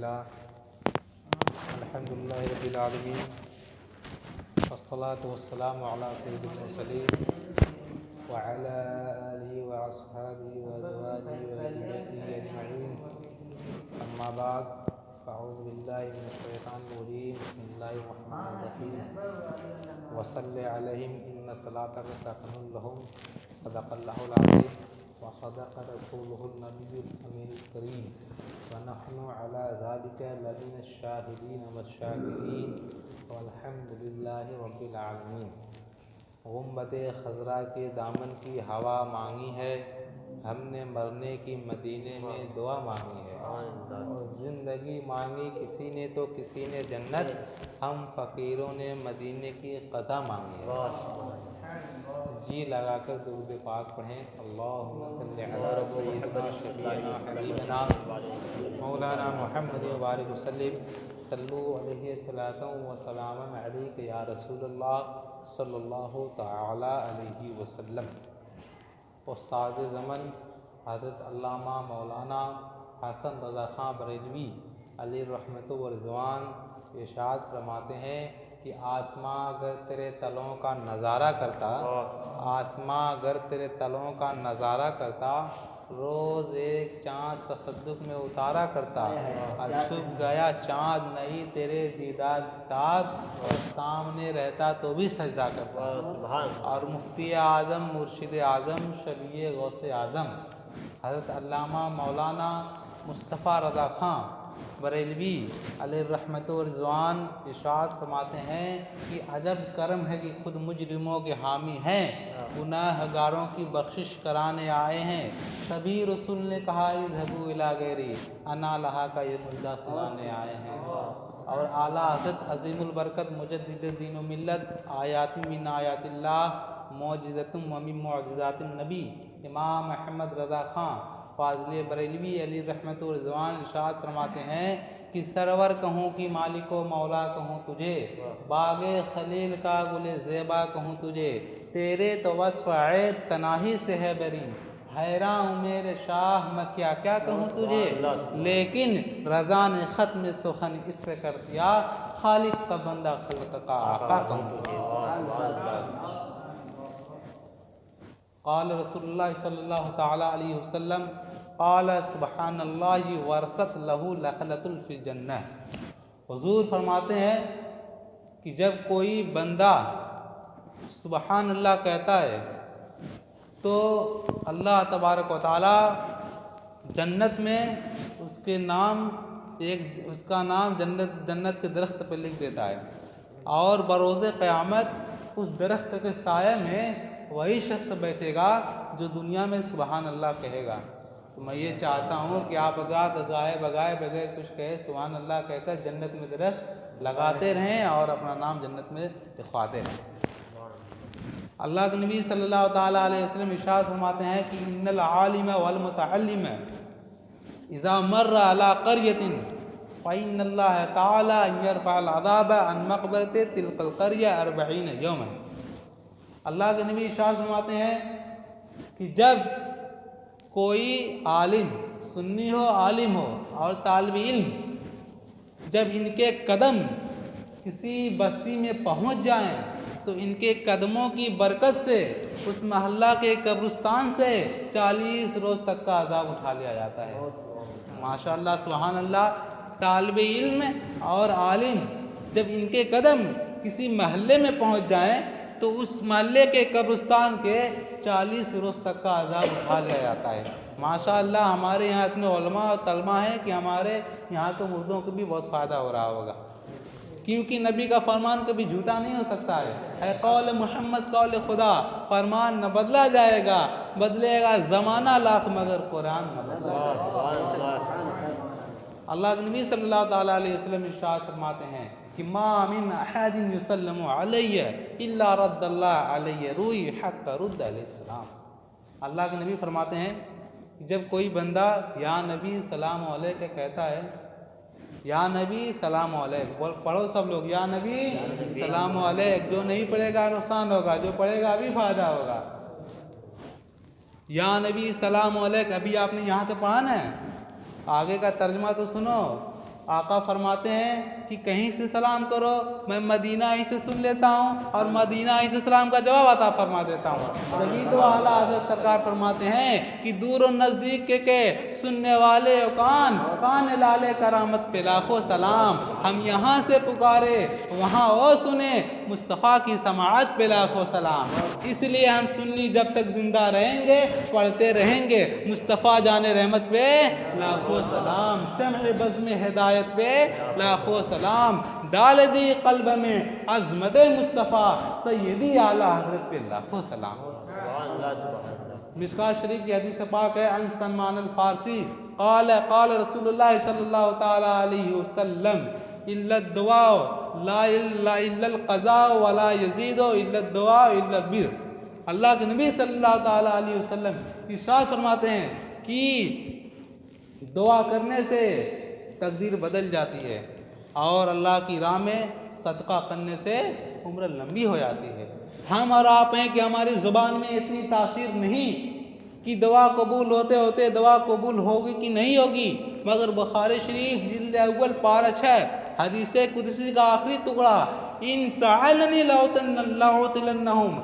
لله الحمد لله رب العالمين والصلاة والسلام على سيد المرسلين وعلى آله وأصحابه وأزواجه وأهل بيته أجمعين أما بعد فأعوذ بالله من الشيطان الرجيم بسم الله الرحمن الرحيم وصل عليهم إن صلاتك سكن لهم صدق الله العظيم وصدق رسوله النبي الأمين الكريم ونحن على ذلك لمن الشاهدين والشاكرين والحمد لله رب العالمین۔ غنبت خضرا کے دامن کی ہوا مانگی ہے، ہم نے مرنے کی مدینے میں دعا مانگی ہے، اور زندگی مانگی کسی نے تو کسی نے جنت، ہم فقیروں نے مدینے کی قضا مانگی ہے۔ جی لگا کر درود پاک پڑھیں۔ اللہم صلی علی سیدنا شفیعنا حبیبنا مولانا محمد وبارک وسلم صلو علیہ صلاۃ و سلام علیک یا رسول اللہ صلی اللہ تعالی علیہ وسلم۔ استاد زمن حضرت علامہ مولانا حسن رضا خان بریلوی علیہ رحمت و رضوان ارشاد فرماتے ہیں کہ آسماں اگر تیرے تلوں کا نظارہ کرتا، آسماں اگر تیرے تلوں کا نظارہ کرتا، روز ایک چاند تصدق میں اتارا کرتا، اور چھپ گیا چاند نہیں تیرے دیدار تاب، اور سامنے رہتا تو بھی سجدہ کرتا۔ اور مفتی اعظم مرشد اعظم شفیع غوث اعظم حضرت علامہ مولانا مصطفیٰ رضا خان بریلوی علیہ رحمت و رضوان ارشاد فرماتے ہیں کہ عجب کرم ہے کہ خود مجرموں کے حامی ہیں، گناہ گاروں کی بخشش کرانے آئے ہیں۔ سبھی رسول نے کہا اذهبوا الی غیری انا لہا کا یہ مجدہ سنانے آئے ہیں۔ اور اعلیٰ حضرت عظیم البرکت مجدد دین و ملت آیات من آیات اللہ معجزۃ من معجزات النبی امام احمد رضا خان فاضل بریلوی علی رحمت و رضوان ارشاد فرماتے ہیں کہ سرور کہوں کہ مالک و مولا کہوں تجھے، باغ خلیل کا گل زیبا کہوں تجھے، تیرے تو وصف عیب تناہی سے ہے برین، حیراں ہوں میرے شاہ میں کیا کیا کہوں تجھے، لیکن رضا نے ختم سخن اس پہ کر دیا، خالق کا بندہ خلق کا آقا کہوں تجھے۔ قال رسول اللہ صلی اللہ تعالی علیہ وسلم قال سبحان اللہ ورثت لہ لخلۃ فی الجنہ۔ حضور فرماتے ہیں کہ جب کوئی بندہ سبحان اللہ کہتا ہے تو اللہ تبارک و تعالی جنت میں اس کا نام جنت کے درخت پہ لکھ دیتا ہے، اور بروز قیامت اس درخت کے سائے میں وہی شخص بیٹھے گا جو دنیا میں سبحان اللہ کہے گا۔ تو میں یہ چاہتا ہوں کہ آپ حضرات گائے بگائے بغیر کچھ کہے سبحان اللہ کہہ کر جنت میں درخت لگاتے رہیں اور اپنا نام جنت میں لکھواتے رہیں۔ اللہ کے نبی صلی اللہ تعالیٰ علیہ وسلم ارشاد فرماتے ہیں کہ ان العالم والمتعلم اذا مر على قرية فإن الله تعالى يرفع العذاب عن مقبرة تلك القرية 40 يوما۔ اللہ کے نبی ارشاد فرماتے ہیں کہ جب کوئی عالم، سنی ہو عالم ہو اور طالب علم، جب ان کے قدم کسی بستی میں پہنچ جائیں تو ان کے قدموں کی برکت سے اس محلہ کے قبرستان سے 40 روز تک کا عذاب اٹھا لیا جاتا ہے۔ ماشاء اللہ سبحان اللہ۔ طالب علم اور عالم جب ان کے قدم کسی محلے میں پہنچ جائیں تو اس محلے کے قبرستان کے 40 روز تک کا عذاب اٹھا لیا جاتا ہے۔ ماشاء اللہ ہمارے یہاں اتنے علماء اور طلباء ہیں کہ ہمارے یہاں کے مردوں کو بھی بہت فائدہ ہو رہا ہوگا، کیونکہ نبی کا فرمان کبھی جھوٹا نہیں ہو سکتا ہے۔ اے قول محمد قول خدا، فرمان نہ بدلا جائے گا، بدلے گا زمانہ لاکھ مگر قرآن نہ بدلا جائے گا۔ اللہ کے نبی صلی اللہ تعالیٰ علیہ وسلم ارشاد فرماتے ہیں کہ ما من احد یسلم علی الا رد اللہ علیہ روی حق رد علیہ السلام۔ اللہ کے نبی فرماتے ہیں کہ جب کوئی بندہ یا نبی سلام علیکہ کہتا ہے، یا نبی سلام علیک، پڑھو سب لوگ، یا نبی سلام علیک، جو نہیں پڑھے گا نقصان ہوگا، جو پڑھے گا ابھی فائدہ ہوگا۔ یا نبی سلام علیک، ابھی آپ نے یہاں سے پڑھا نا، آگے کا ترجمہ تو سنو۔ آقا فرماتے ہیں کہ کہیں سے سلام کرو، میں مدینہ ہی سے سن لیتا ہوں اور مدینہ ہی سے سلام کا جواب عطا فرما دیتا ہوں۔ تبھی تو اعلیٰ حضرت سرکار فرماتے ہیں کہ دور و نزدیک کے سننے والے کان لالے کرامت پہ لاکھوں سلام، ہم یہاں سے پکارے وہاں او سنے مصطفیٰ کی سماعت پہ لاکھوں سلام۔ اس لیے ہم سنی جب تک زندہ رہیں گے پڑھتے رہیں گے مصطفیٰ جان رحمت پہ لاکھوں سلام، شمع بزم ہدایت پہ لاکھوں سلام، ڈال دی قلب میں عظمت مصطفیٰ سیدی اعلیٰ حضرت پہ لاکھوں سلام۔ مشکوٰۃ شریف کی حدیث پاک ہے، عن سلمان الفارسی قال رسول اللہ صلی اللہ تعالیٰ علیہ وسلم الا الدعاء لا الا القضاء ولا يزيد الا الدعاء الا البر۔ اللہ کے نبی صلی اللہ تعالیٰ علیہ وسلم ارشاد فرماتے ہیں کہ دعا کرنے سے تقدیر بدل جاتی ہے اور اللہ کی راہ میں صدقہ کرنے سے عمر لمبی ہو جاتی ہے۔ ہم اور آپ ہیں کہ ہماری زبان میں اتنی تاثیر نہیں کہ دعا قبول ہوتے ہوتے دعا قبول ہوگی کہ نہیں ہوگی، مگر بخاری شریف جلد اول پارہ 6 حدیث قدسی کا آخری ٹکڑا ان سألنی لأعطینہم،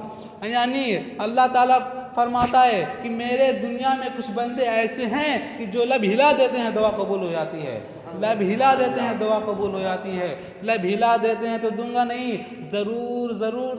یعنی اللہ تعالیٰ فرماتا ہے کہ میرے دنیا میں کچھ بندے ایسے ہیں کہ جو لب ہلا دیتے ہیں دعا قبول ہو جاتی ہے، لب ہلا دیتے ہیں دعا قبول ہو جاتی ہے، لب ہلا دیتے ہیں تو دوں گا نہیں، ضرور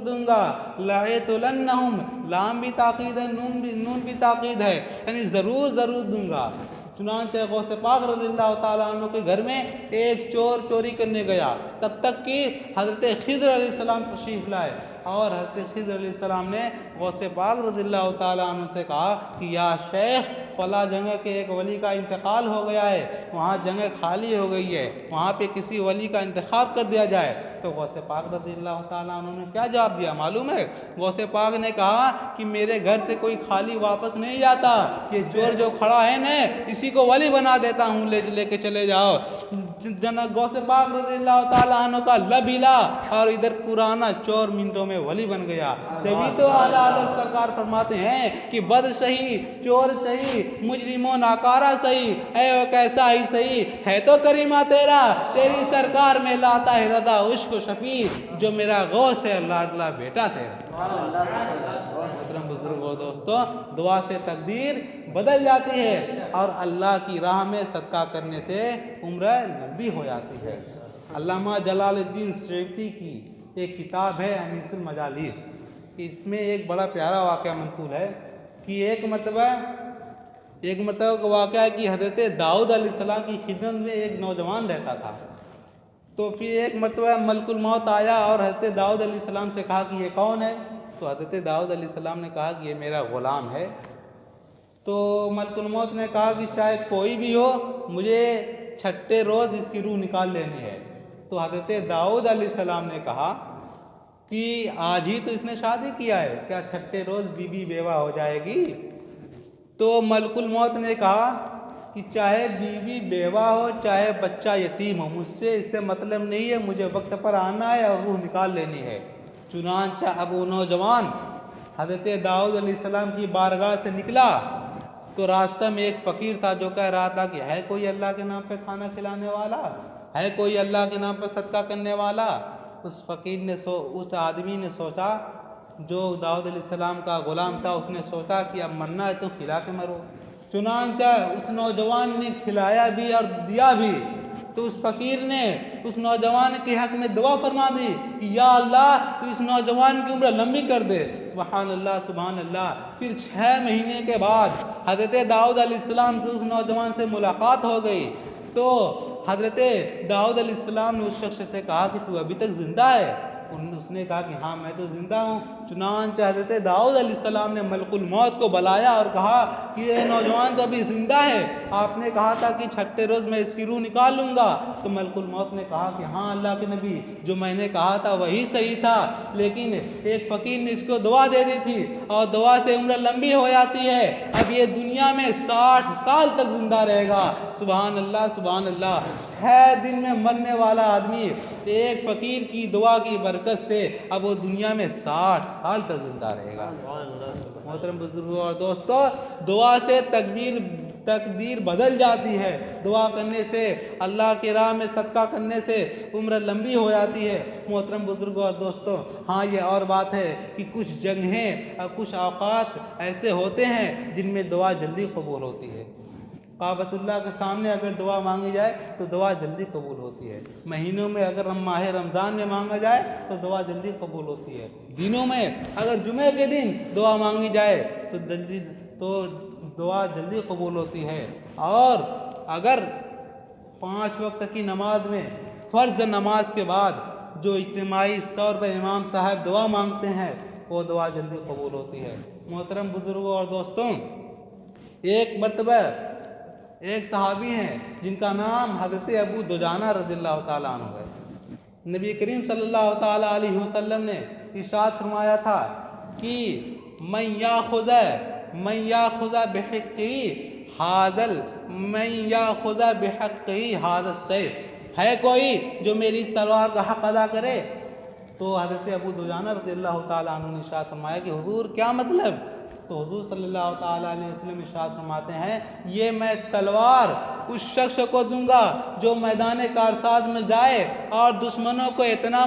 دوں گا، لأعطینہم، لام بھی تاکید ہے نون بھی تاکید ہے، یعنی ضرور دوں گا۔ چنانچہ غوث پاک رضی اللہ تعالیٰ عنہ کے گھر میں ایک چور چوری کرنے گیا، تب تک کہ حضرت خضر علیہ السلام تشریف لائے، اور حضرت خضر علیہ السلام نے غوث پاک رضی اللہ تعالیٰ عنہ سے کہا کہ یا شیخ فلاں جگہ کے ایک ولی کا انتقال ہو گیا ہے، وہاں جگہ خالی ہو گئی ہے، وہاں پہ کسی ولی کا انتخاب کر دیا جائے۔ تو غوث پاک رضی اللہ تعالیٰ عنہ نے کیا جواب دیا معلوم ہے؟ غوث پاک نے کہا کہ میرے گھر سے کوئی خالی واپس نہیں جاتا، یہ چور جو کھڑا ہے نا اسی کو ولی بنا دیتا ہوں، لے کے چلے جاؤ۔ غوث پاک رضی اللہ تعالیٰ عنہ کا لب ہلا اور ادھر پرانا چور منٹوں میں ولی بن گیا۔ جبھی تو اعلیٰ حضرت سرکار فرماتے ہیں کہ بد صحیح، چور صحیح، مجرم و ناکارہ صحیح، اے او کیسا ہی صحیح ہے تو کریمہ تیرا، تیری سرکار میں لاتا ہے رضا عشق و شفیع، جو میرا غوث ہے لاڈلا بیٹا تیرا۔ محترم بزرگوں دوستوں، دعا سے تقدیر بدل جاتی ہے اور اللہ کی راہ میں صدقہ کرنے سے عمر لمبی ہو جاتی ہے۔ علامہ جلال الدین سیوطی کی ایک کتاب ہے انیس المجالس، اس میں ایک بڑا پیارا واقعہ منقول ہے کہ ایک مرتبہ کا واقعہ ہے کہ حضرت داؤد علیہ السلام کی خدمت میں ایک نوجوان رہتا تھا، تو پھر ایک مرتبہ ملک الموت آیا اور حضرت داؤد علیہ السلام سے کہا کہ یہ کون ہے؟ تو حضرت داؤد علیہ السلام نے کہا کہ یہ میرا غلام ہے۔ تو ملک الموت نے کہا کہ چاہے کوئی بھی ہو مجھے چھٹے روز اس کی روح نکال لینی ہے۔ تو حضرت داؤد علیہ السلام نے کہا کہ آج ہی تو اس نے شادی کیا ہے، کیا چھٹے روز بیوی بیوہ ہو جائے گی؟ تو ملک الموت نے کہا کہ چاہے بیوی بیوہ ہو چاہے بچہ یتیم ہو، مجھ سے اس سے مطلب نہیں ہے، مجھے وقت پر آنا ہے اور روح نکال لینی ہے۔ چنانچہ اب وہ نوجوان حضرت داؤد علیہ السلام کی بارگاہ سے نکلا تو راستہ میں ایک فقیر تھا جو کہہ رہا تھا کہ ہے کوئی اللہ کے نام پہ کھانا کھلانے والا، ہے کوئی اللہ کے نام پہ صدقہ کرنے والا؟ اس فقیر نے اس آدمی نے سوچا، جو داؤد علیہ السلام کا غلام تھا، اس نے سوچا کہ اب مرنا ہے تو کھلا کے مرو۔ چنانچہ اس نوجوان نے کھلایا بھی اور دیا بھی۔ تو اس فقیر نے اس نوجوان کے حق میں دعا فرما دی کہ یا اللہ تو اس نوجوان کی عمر لمبی کر دے۔ سبحان اللہ سبحان اللہ۔ پھر 6 مہینے کے بعد حضرت داؤد علیہ السلام کی اس نوجوان سے ملاقات ہو گئی، تو حضرت داؤد علیہ السلام نے اس شخص سے کہا کہ تو ابھی تک زندہ ہے؟ اس نے کہا کہ ہاں میں تو زندہ ہوں۔ چنانچہ حضرت داؤد علیہ السلام نے ملک الموت کو بلایا اور کہا کہ یہ نوجوان تو ابھی زندہ ہے، آپ نے کہا تھا کہ چھٹے روز میں اس کی روح نکال لوں گا۔ تو ملک الموت نے کہا کہ ہاں اللہ کے نبی، جو میں نے کہا تھا وہی صحیح تھا، لیکن ایک فقیر نے اس کو دعا دے دی تھی اور دعا سے عمر لمبی ہو جاتی ہے، اب یہ دنیا میں 60 سال تک زندہ رہے گا۔ سبحان اللہ سبحان اللہ۔ 6 دن میں مرنے والا آدمی ایک فقیر کی دعا کی برکت سے اب وہ دنیا میں 60 سال تک زندہ رہے گا۔ محترم بزرگوں اور دوستو، دعا سے تقدیر بدل جاتی ہے، دعا کرنے سے، اللہ کی راہ میں صدقہ کرنے سے عمر لمبی ہو جاتی ہے۔ محترم بزرگوں اور دوستوں، ہاں یہ اور بات ہے کہ کچھ جگہیں اور کچھ اوقات ایسے ہوتے ہیں جن میں دعا جلدی قبول ہوتی ہے۔ کعبۃ اللہ کے سامنے اگر دعا مانگی جائے تو دعا جلدی قبول ہوتی ہے۔ مہینوں میں اگر ماہ رمضان میں مانگا جائے تو دعا جلدی قبول ہوتی ہے۔ دنوں میں اگر جمعے کے دن دعا مانگی جائے تو دعا جلدی قبول ہوتی ہے۔ اور اگر 5 وقت کی نماز میں فرض نماز کے بعد جو اجتماعی طور پر امام صاحب دعا مانگتے ہیں وہ دعا جلدی قبول ہوتی ہے۔ محترم بزرگوں اور دوستوں، ایک مرتبہ ایک صحابی ہیں جن کا نام حضرت ابو دجانہ رضی اللہ تعالیٰ عنہ ہے۔ نبی کریم صلی اللہ تعالیٰ علیہ وسلم نے ارشاد فرمایا تھا کہ من یاخذ بحقی ھذا السیف، ہے کوئی جو میری تلوار کا حق ادا کرے؟ تو حضرت ابو دجانہ رضی اللہ تعالیٰ عنہ نے ارشاد فرمایا کہ حضور کیا مطلب؟ تو حضور صلی اللہ تعالیٰ علیہ وسلم ارشاد فرماتے ہیں، یہ میں تلوار اس شخص کو دوں گا جو میدان کارساز میں جائے اور دشمنوں کو اتنا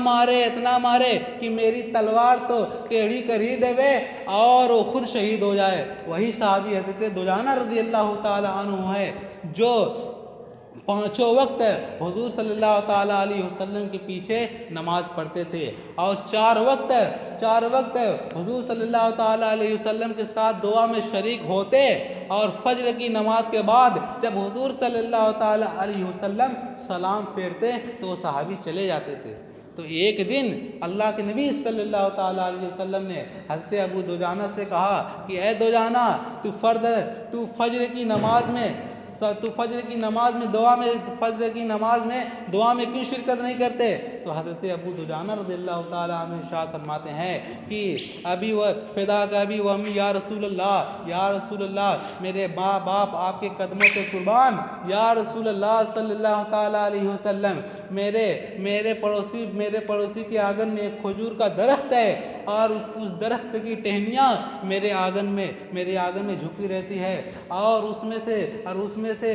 مارے کہ میری تلوار تو ٹیڑھی کر ہی دے اور وہ خود شہید ہو جائے۔ وہی صحابی حضرت دجانہ رضی اللہ تعالیٰ عنہ ہے جو 5 وقت حضور صلی اللہ تعالیٰ علیہ وسلم کے پیچھے نماز پڑھتے تھے، اور 4 وقت حضور صلی اللہ تعالیٰ علیہ وسلم کے ساتھ دعا میں شریک ہوتے، اور فجر کی نماز کے بعد جب حضور صلی اللہ تعالیٰ علیہ وسلم سلام پھیرتے تو وہ صحابی چلے جاتے تھے۔ تو ایک دن اللہ کے نبی صلی اللہ تعالیٰ علیہ وسلم نے حضرت ابو دجانہ سے کہا کہ اے دجانہ، تو فجر کی نماز میں دعا میں کیوں شرکت نہیں کرتے؟ تو حضرت ابو دجانہ رضی اللہ تعالیٰ عنہ ارشاد فرماتے ہیں کہ ابی و فداک ابی و امی یا رسول اللہ، میرے ماں باپ آپ کے قدموں پہ قربان، یا رسول اللہ صلی اللہ تعالیٰ علیہ وسلم، میرے پڑوسی کے آنگن میں ایک کھجور کا درخت ہے، اور اس درخت کی ٹہنیاں میرے آنگن میں جھکی رہتی ہے، اور اس میں سے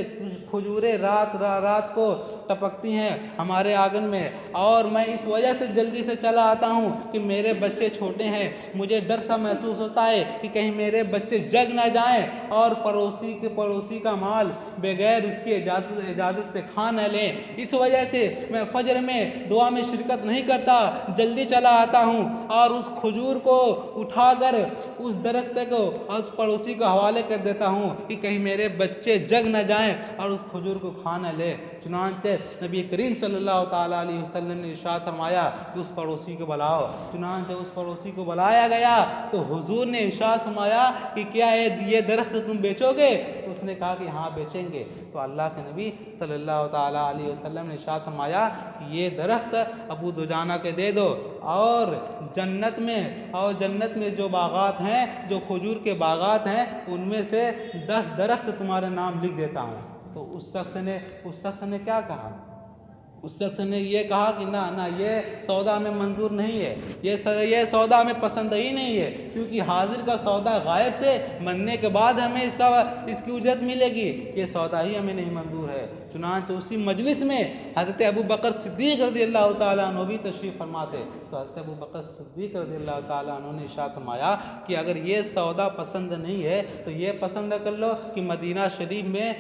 کھجوریں رات کو ٹپکتی ہیں ہمارے آنگن میں، اور میں اس وجہ سے جلدی سے چلا آتا ہوں کہ میرے بچے چھوٹے ہیں، مجھے ڈر سا محسوس ہوتا ہے کہ کہیں میرے بچے جگ نہ جائیں اور پڑوسی کا مال بغیر اس کی اجازت سے کھا نہ لیں، اس وجہ سے میں فجر میں دعا میں شرکت نہیں کرتا، جلدی چلا آتا ہوں اور اس کھجور کو اٹھا کر اس درخت کو اس پڑوسی کو حوالے کر دیتا ہوں کہ کہیں میرے بچے جگ نہ جائیں اور اس کھجور کو کھا نہ لے۔ چنانچہ نبی کریم صلی اللہ تعالیٰ علیہ وسلم نے ارشاد فرمایا کہ اس پڑوسی کو بلاؤ۔ چنانچہ اس پڑوسی کو بلایا گیا تو حضور نے ارشاد فرمایا کہ کیا یہ درخت تم بیچو گے؟ تو اس نے کہا کہ ہاں بیچیں گے۔ تو اللہ کے نبی صلی اللہ تعالیٰ علیہ وسلم نے ارشاد فرمایا کہ یہ درخت ابو دجانہ کے دے دو، اور جنت میں جو باغات ہیں، جو کھجور کے باغات ہیں، ان میں سے 10 درخت تمہارے نام لکھ دیتا ہوں۔ تو اس شخص نے کیا کہا؟ اس شخص نے یہ کہا کہ نہ یہ سودا میں منظور نہیں ہے، یہ سودا میں پسند ہی نہیں ہے، کیونکہ حاضر کا سودا غائب سے مرنے کے بعد ہمیں اس کی اجرت ملے گی، یہ سودا ہی ہمیں نہیں منظور ہے۔ چنانچہ اسی مجلس میں حضرت ابو بکر صدیق رضی اللہ تعالیٰ عنہ بھی تشریف فرما تھے۔ تو حضرت ابو بکر صدیق رضی اللہ تعالیٰ عنہ نے ارشاد فرمایا کہ اگر یہ سودا پسند نہیں ہے تو یہ پسند کر لو کہ مدینہ شریف میں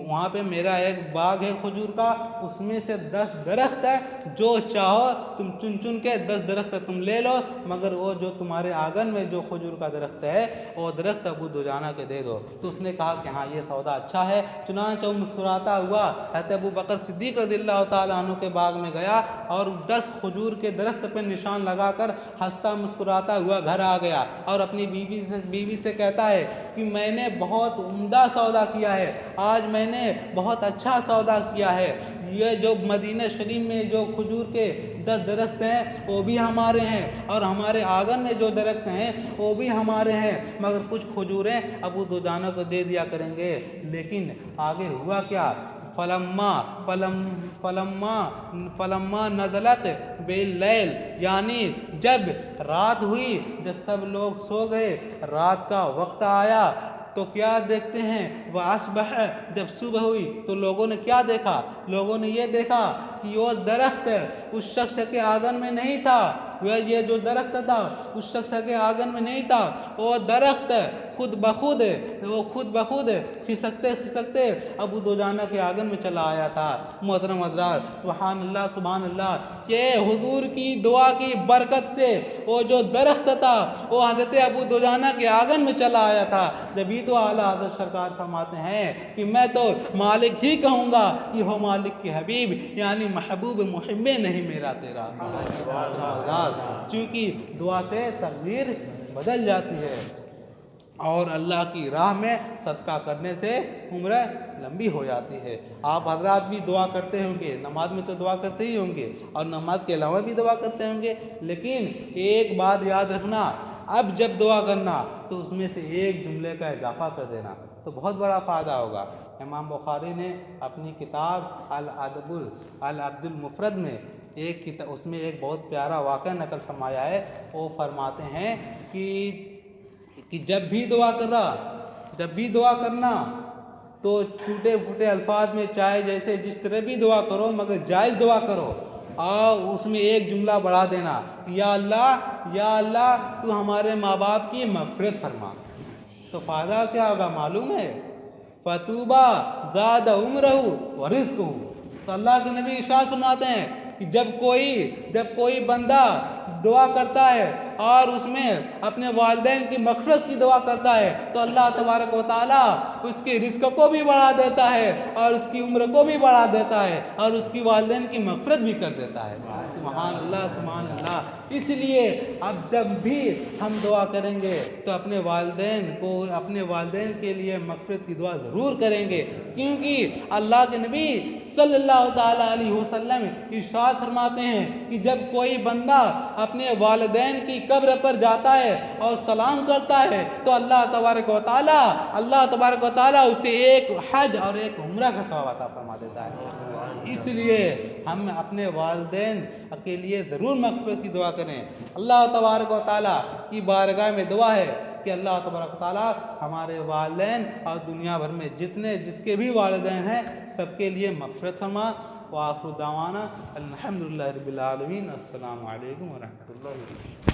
وہاں پہ میرا ایک باغ ہے کھجور کا، اس میں سے 10 درخت ہے، جو چاہو تم چن کے 10 درخت تم لے لو، مگر وہ جو تمہارے آنگن میں جو کھجور کا درخت ہے وہ درخت ابو دجانہ کے دے دو۔ تو اس نے کہا کہ ہاں یہ سودا اچھا ہے۔ چنانچہ وہ مسکراتا ہوا حضرت ابو بکر صدیق رضی اللہ تعالیٰ عنہ کے باغ میں گیا اور 10 کھجور کے درخت پہ نشان لگا کر ہنستا مسکراتا ہوا گھر آ گیا، اور اپنی بیوی سے کہتا ہے کہ میں نے بہت عمدہ سودا کیا ہے، آج میں نے بہت اچھا سودا کیا ہے، یہ جو مدینہ شریف میں جو کھجور کے 10 درخت ہیں وہ بھی ہمارے ہیں، اور ہمارے آنگن میں جو درخت ہیں وہ بھی ہمارے ہیں، مگر کچھ کھجوریں ابو دجانہ کو دے دیا کریں گے۔ لیکن آگے ہوا کیا؟ فلما نزلت باللیل، یعنی جب رات ہوئی، جب سب لوگ سو گئے، رات کا وقت آیا، تو کیا دیکھتے ہیں وہ اصبح، جب صبح ہوئی تو لوگوں نے کیا دیکھا؟ لوگوں نے یہ دیکھا کہ وہ درخت اس شخص کے آنگن میں نہیں تھا، یہ جو درخت تھا اس شخص کے آنگن میں نہیں تھا، وہ درخت خود بخود کھسکتے کھسکتے ابو دجانہ کے آنگن میں چلا آیا تھا۔ محترم حضرات، سبحان اللہ سبحان اللہ، کہ حضور کی دعا کی برکت سے وہ جو درخت تھا وہ حضرت ابو دجانہ کے آنگن میں چلا آیا تھا۔ جبھی تو اعلیٰ حضرت سرکار فرماتے ہیں کہ میں تو مالک ہی کہوں گا کہ ہو مالک کے حبیب، یعنی محبوب محب نہیں میرا تیرا، چونکہ دعا سے تقدیر بدل جاتی ہے اور اللہ کی راہ میں صدقہ کرنے سے عمر لمبی ہو جاتی ہے۔ آپ حضرات بھی دعا کرتے ہوں گے، نماز میں تو دعا کرتے ہی ہوں گے اور نماز کے علاوہ بھی دعا کرتے ہوں گے، لیکن ایک بات یاد رکھنا، اب جب دعا کرنا تو اس میں سے ایک جملے کا اضافہ کر دینا تو بہت بڑا فائدہ ہوگا۔ امام بخاری نے اپنی کتاب الادب المفرد میں اس میں ایک بہت پیارا واقعہ نقل فرمایا ہے۔ وہ فرماتے ہیں کہ جب بھی دعا کرنا تو ٹوٹے پھوٹے الفاظ میں، چاہے جیسے جس طرح بھی دعا کرو مگر جائز دعا کرو، اور اس میں ایک جملہ بڑھا دینا، یا اللہ تو ہمارے ماں باپ کی مغفرت فرما۔ تو فائدہ کیا ہوگا معلوم ہے؟ فَطُوبَى زَادَ عُمْرَهُ وَرِزْقُهُ۔ تو اللہ کے نبی ارشاد فرماتے ہیں کہ جب کوئی بندہ دعا کرتا ہے اور اس میں اپنے والدین کی مغفرت کی دعا کرتا ہے تو اللہ تبارک و تعالیٰ اس کے رزق کو بھی بڑھا دیتا ہے اور اس کی عمر کو بھی بڑھا دیتا ہے اور اس کی والدین کی مغفرت بھی کر دیتا ہے۔ سبحان اللہ سبحان اللہ۔ اس لیے اب جب بھی ہم دعا کریں گے تو اپنے والدین کے لیے مغفرت کی دعا ضرور کریں گے، کیونکہ اللہ کے نبی صلی اللہ تعالیٰ علیہ وسلم ارشاد فرماتے ہیں کہ جب کوئی بندہ اپنے والدین کی قبر پر جاتا ہے اور سلام کرتا ہے تو اللہ تبارک و تعالیٰ اسے ایک حج اور ایک عمرہ کا ثواب عطا فرما دیتا ہے۔ اس لیے ہم اپنے والدین کے لیے ضرور مغفرت کی دعا کریں۔ اللہ تبارک و تعالیٰ کی بارگاہ میں دعا ہے کہ اللہ تبارک و تعالیٰ ہمارے والدین اور دنیا بھر میں جس کے بھی والدین ہیں سب کے لیے مغفرت فرما۔ وآخر دعوانا الحمدللہ رب العالمین۔ السلام علیکم ورحمۃ اللہ وبرکاتہ۔